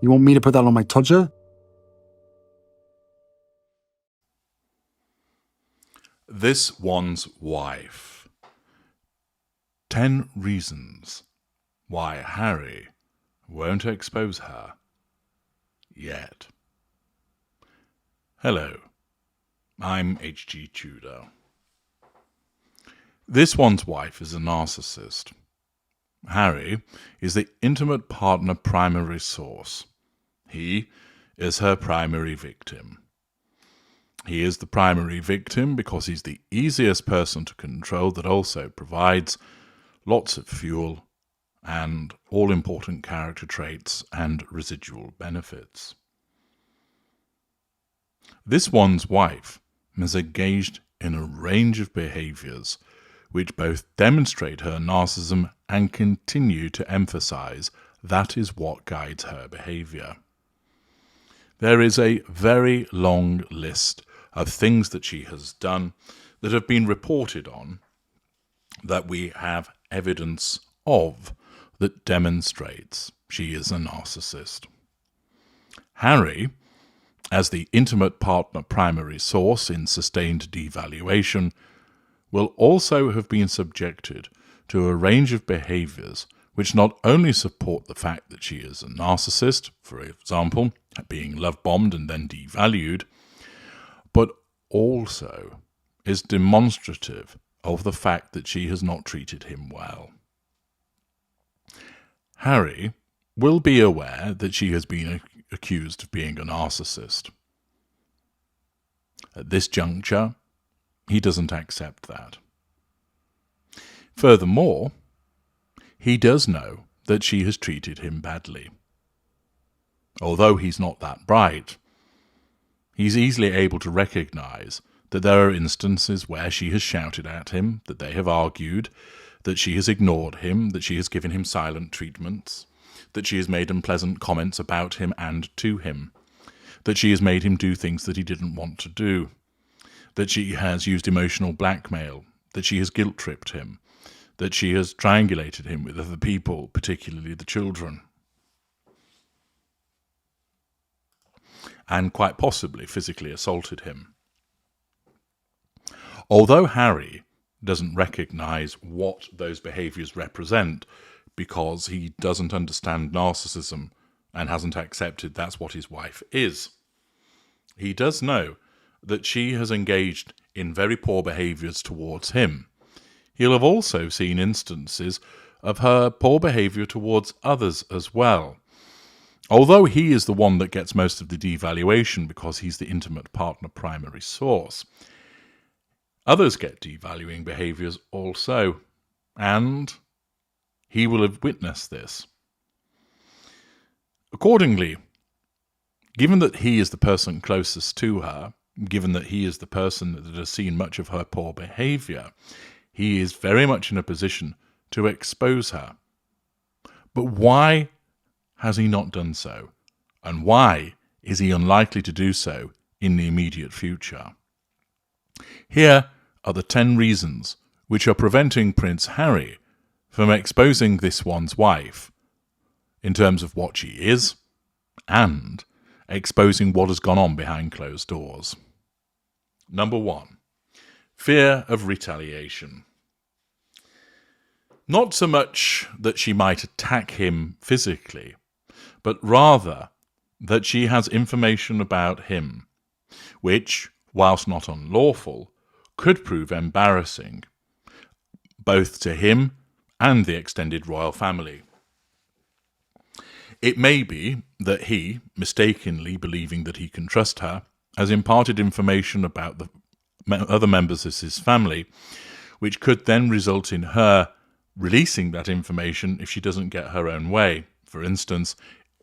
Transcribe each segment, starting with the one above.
You want me to put that on my Tudor? This one's wife. 10 reasons why Harry won't expose her yet. Hello, I'm H.G. Tudor. This one's wife is a narcissist. Harry is the intimate partner primary source. He is her primary victim. He is the primary victim because he's the easiest person to control that also provides lots of fuel and all-important character traits and residual benefits. This one's wife is engaged in a range of behaviours which both demonstrate her narcissism and continue to emphasise that is what guides her behaviour. There is a very long list of things that she has done that have been reported on that we have evidence of that demonstrates she is a narcissist. Harry, as the intimate partner primary source in sustained devaluation, will also have been subjected to a range of behaviours which not only support the fact that she is a narcissist, for example, being love-bombed and then devalued, but also is demonstrative of the fact that she has not treated him well. Harry will be aware that she has been accused of being a narcissist. At this juncture, he doesn't accept that. Furthermore, he does know that she has treated him badly. Although he's not that bright, he's easily able to recognise that there are instances where she has shouted at him, that they have argued, that she has ignored him, that she has given him silent treatments, that she has made unpleasant comments about him and to him, that she has made him do things that he didn't want to do, that she has used emotional blackmail, that she has guilt-tripped him, that she has triangulated him with other people, particularly the children, and quite possibly physically assaulted him. Although Harry doesn't recognise what those behaviours represent because he doesn't understand narcissism and hasn't accepted that's what his wife is, he does know that she has engaged in very poor behaviours towards him. He'll have also seen instances of her poor behaviour towards others as well. Although he is the one that gets most of the devaluation because he's the intimate partner primary source, others get devaluing behaviours also, and he will have witnessed this. Accordingly, given that he is the person closest to her, given that he is the person that has seen much of her poor behaviour, he is very much in a position to expose her. But why has he not done so? And why is he unlikely to do so in the immediate future? Here are the 10 reasons which are preventing Prince Harry from exposing this one's wife in terms of what she is and exposing what has gone on behind closed doors. Number 1. Fear of retaliation. Not so much that she might attack him physically, but rather that she has information about him, which, whilst not unlawful, could prove embarrassing, both to him and the extended royal family. It may be that he, mistakenly believing that he can trust her, has imparted information about the other members of his family, which could then result in her releasing that information if she doesn't get her own way. For instance,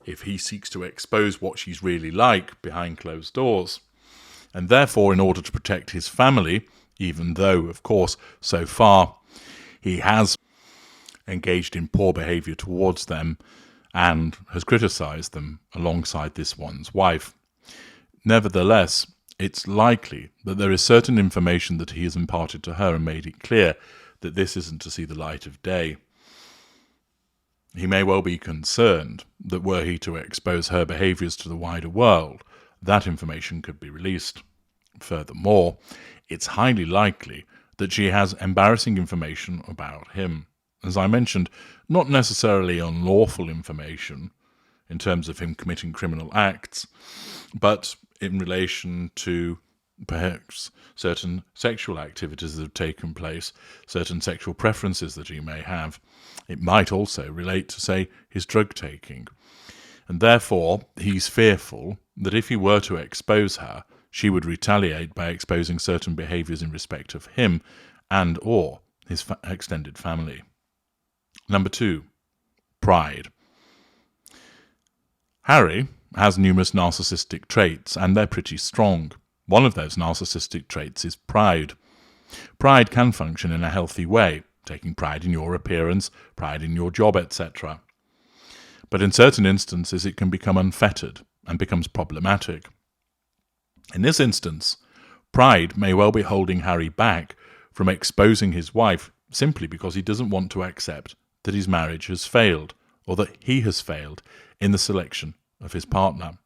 if he seeks to expose what she's really like behind closed doors. And therefore, in order to protect his family, even though, of course, so far he has engaged in poor behaviour towards them and has criticised them alongside this one's wife, nevertheless, it's likely that there is certain information that he has imparted to her and made it clear that this isn't to see the light of day. He may well be concerned that were he to expose her behaviours to the wider world, that information could be released. Furthermore, it's highly likely that she has embarrassing information about him. As I mentioned, not necessarily unlawful information in terms of him committing criminal acts, but in relation to perhaps certain sexual activities that have taken place, certain sexual preferences that he may have. It might also relate to, say, his drug taking. And therefore, he's fearful that if he were to expose her, she would retaliate by exposing certain behaviours in respect of him and or his extended family. Number 2, pride. Harry has numerous narcissistic traits, and they're pretty strong. One of those narcissistic traits is pride. Pride can function in a healthy way, taking pride in your appearance, pride in your job, etc. But in certain instances it can become unfettered and becomes problematic. In this instance, pride may well be holding Harry back from exposing his wife simply because he doesn't want to accept that his marriage has failed, or that he has failed in the selection of his partner.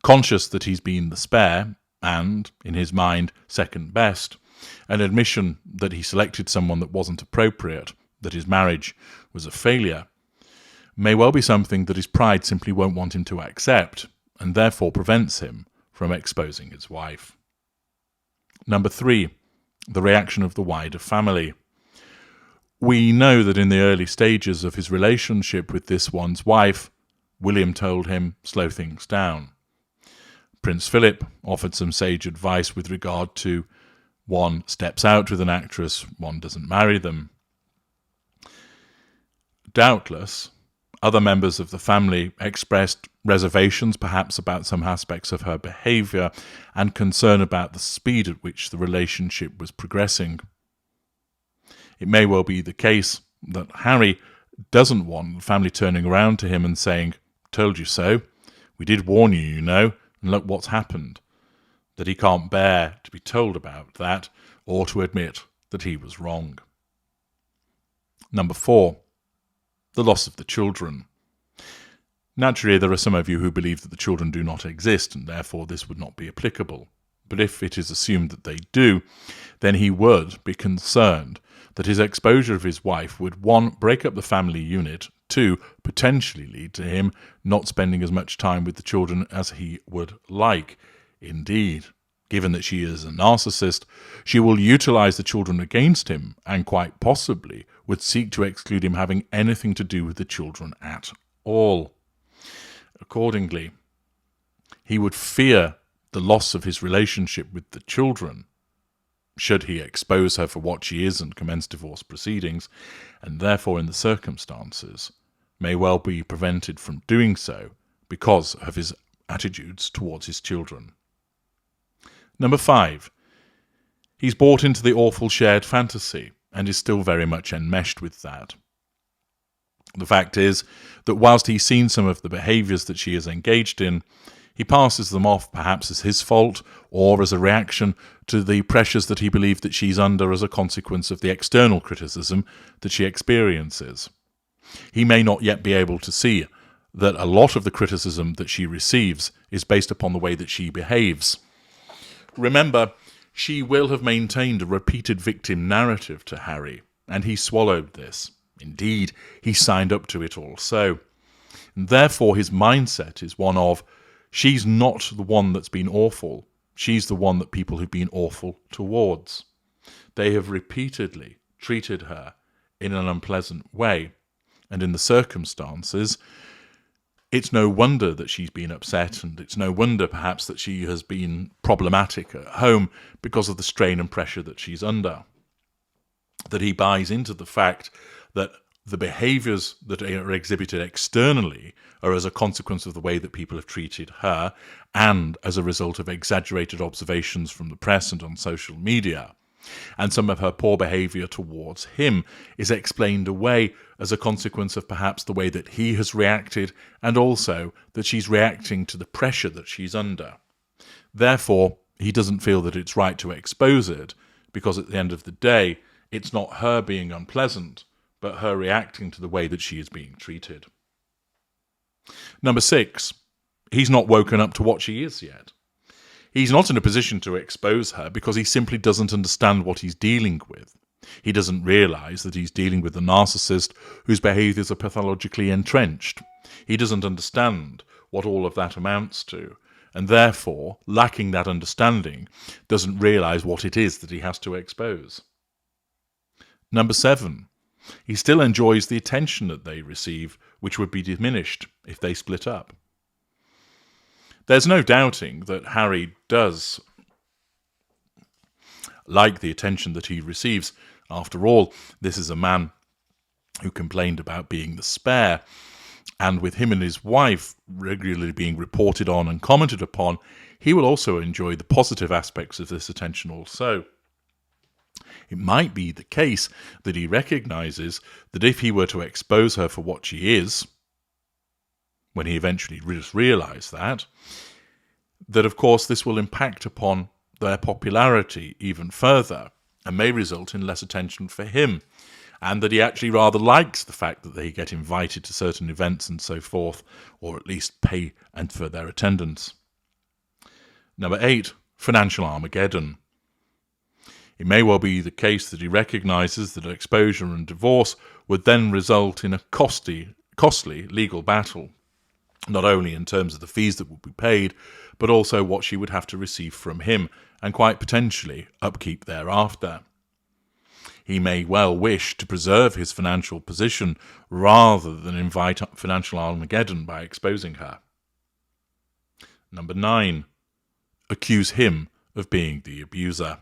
Conscious that he's been the spare, and, in his mind, second best, an admission that he selected someone that wasn't appropriate, that his marriage was a failure, may well be something that his pride simply won't want him to accept, and therefore prevents him from exposing his wife. Number 3, the reaction of the wider family. We know that in the early stages of his relationship with this one's wife, William told him, slow things down. Prince Philip offered some sage advice with regard to one steps out with an actress, one doesn't marry them. Doubtless, other members of the family expressed reservations perhaps about some aspects of her behaviour and concern about the speed at which the relationship was progressing. It may well be the case that Harry doesn't want the family turning around to him and saying, told you so, we did warn you, you know, and look what's happened. That he can't bear to be told about that or to admit that he was wrong. Number 4, the loss of the children. Naturally, there are some of you who believe that the children do not exist and therefore this would not be applicable. But if it is assumed that they do, then he would be concerned that his exposure of his wife would, 1, break up the family unit, 2, potentially lead to him not spending as much time with the children as he would like. Indeed, given that she is a narcissist, she will utilize the children against him and quite possibly would seek to exclude him having anything to do with the children at all. Accordingly, he would fear the loss of his relationship with the children should he expose her for what she is and commence divorce proceedings, and therefore in the circumstances may well be prevented from doing so because of his attitudes towards his children. Number 5, he's bought into the awful shared fantasy and is still very much enmeshed with that. The fact is that whilst he's seen some of the behaviours that she is engaged in, he passes them off perhaps as his fault or as a reaction to the pressures that he believed that she's under as a consequence of the external criticism that she experiences. He may not yet be able to see that a lot of the criticism that she receives is based upon the way that she behaves. Remember, she will have maintained a repeated victim narrative to Harry, and he swallowed this. Indeed, he signed up to it also. And therefore his mindset is one of, she's not the one that's been awful. She's the one that people have been awful towards. They have repeatedly treated her in an unpleasant way. And in the circumstances, it's no wonder that she's been upset, and it's no wonder perhaps that she has been problematic at home because of the strain and pressure that she's under. That he buys into the fact that the behaviours that are exhibited externally are as a consequence of the way that people have treated her and as a result of exaggerated observations from the press and on social media. And some of her poor behaviour towards him is explained away as a consequence of perhaps the way that he has reacted and also that she's reacting to the pressure that she's under. Therefore, he doesn't feel that it's right to expose it because at the end of the day, it's not her being unpleasant, but her reacting to the way that she is being treated. Number 6, he's not woken up to what she is yet. He's not in a position to expose her because he simply doesn't understand what he's dealing with. He doesn't realise that he's dealing with a narcissist whose behaviours are pathologically entrenched. He doesn't understand what all of that amounts to, and therefore, lacking that understanding, doesn't realise what it is that he has to expose. Number 7, he still enjoys the attention that they receive, which would be diminished if they split up. There's no doubting that Harry does like the attention that he receives. After all, this is a man who complained about being the spare, and with him and his wife regularly being reported on and commented upon, he will also enjoy the positive aspects of this attention also. It might be the case that he recognises that if he were to expose her for what she is, when he eventually just realised that of course this will impact upon their popularity even further and may result in less attention for him, and that he actually rather likes the fact that they get invited to certain events and so forth, or at least pay and for their attendance. Number 8, financial Armageddon. It may well be the case that he recognises that exposure and divorce would then result in a costly legal battle, not only in terms of the fees that would be paid, but also what she would have to receive from him, and quite potentially upkeep thereafter. He may well wish to preserve his financial position rather than invite financial Armageddon by exposing her. Number 9, accuse him of being the abuser.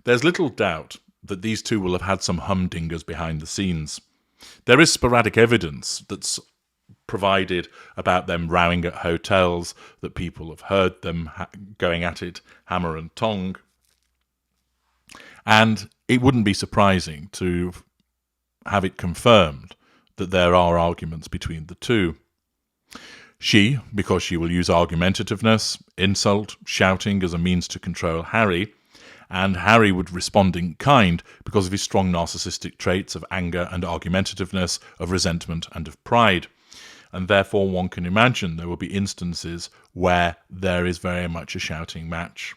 There's little doubt that these two will have had some humdingers behind the scenes. There is sporadic evidence that's provided about them rowing at hotels, that people have heard them going at it hammer and tong. And it wouldn't be surprising to have it confirmed that there are arguments between the two. She, because she will use argumentativeness, insult, shouting as a means to control Harry, and Harry would respond in kind because of his strong narcissistic traits of anger and argumentativeness, of resentment and of pride. And therefore one can imagine there will be instances where there is very much a shouting match.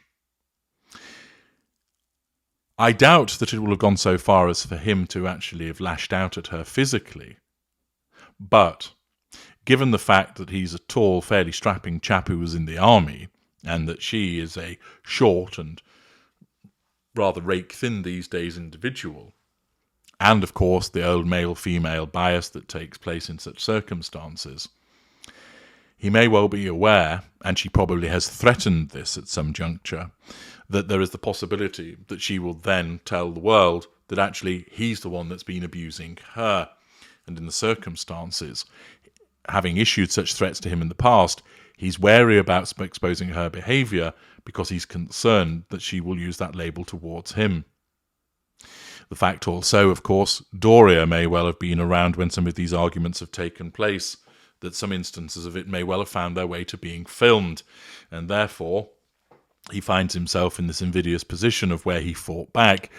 I doubt that it will have gone so far as for him to actually have lashed out at her physically. But given the fact that he's a tall, fairly strapping chap who was in the army, and that she is a short and rather rake-thin these days individual, and of course the old male-female bias that takes place in such circumstances, he may well be aware, and she probably has threatened this at some juncture, that there is the possibility that she will then tell the world that actually he's the one that's been abusing her. And in the circumstances, having issued such threats to him in the past, he's wary about exposing her behaviour because he's concerned that she will use that label towards him. The fact also, of course, Doria may well have been around when some of these arguments have taken place, that some instances of it may well have found their way to being filmed, and therefore he finds himself in this invidious position of where he fought back,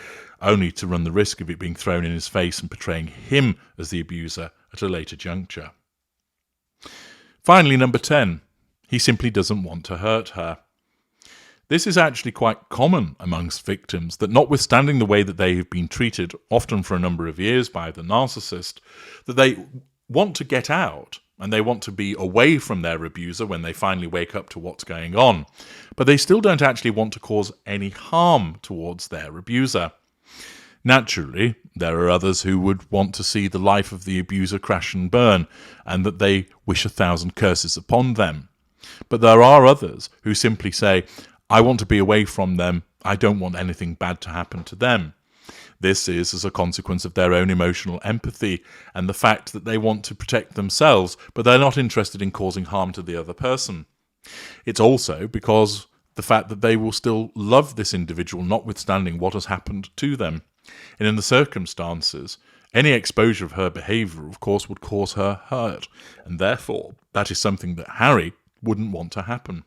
only to run the risk of it being thrown in his face and portraying him as the abuser at a later juncture. Finally, number 10, he simply doesn't want to hurt her. This is actually quite common amongst victims, that notwithstanding the way that they have been treated, often for a number of years by the narcissist, that they want to get out and they want to be away from their abuser when they finally wake up to what's going on. But they still don't actually want to cause any harm towards their abuser. Naturally, there are others who would want to see the life of the abuser crash and burn, and that they wish 1,000 curses upon them. But there are others who simply say, I want to be away from them, I don't want anything bad to happen to them. This is as a consequence of their own emotional empathy and the fact that they want to protect themselves, but they're not interested in causing harm to the other person. It's also because the fact that they will still love this individual notwithstanding what has happened to them. And in the circumstances, any exposure of her behaviour, of course, would cause her hurt, and therefore that is something that Harry wouldn't want to happen.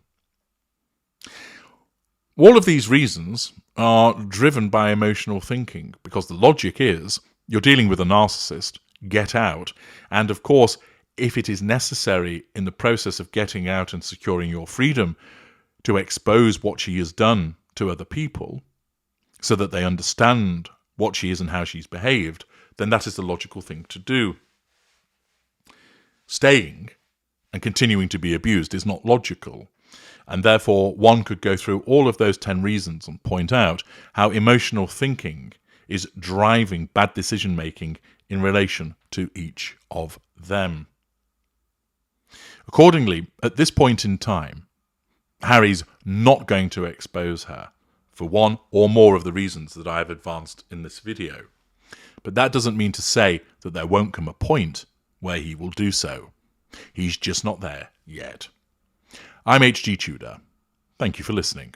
All of these reasons are driven by emotional thinking, because the logic is You're dealing with a narcissist. Get out. And of course, if it is necessary in the process of getting out and securing your freedom to expose what she has done to other people so that they understand what she is and how she's behaved, then that is the logical thing to do. Staying and continuing to be abused is not logical. And therefore, one could go through all of those 10 reasons and point out how emotional thinking is driving bad decision-making in relation to each of them. Accordingly, at this point in time, Harry's not going to expose her for one or more of the reasons that I have advanced in this video. But that doesn't mean to say that there won't come a point where he will do so. He's just not there yet. I'm H.G. Tudor. Thank you for listening.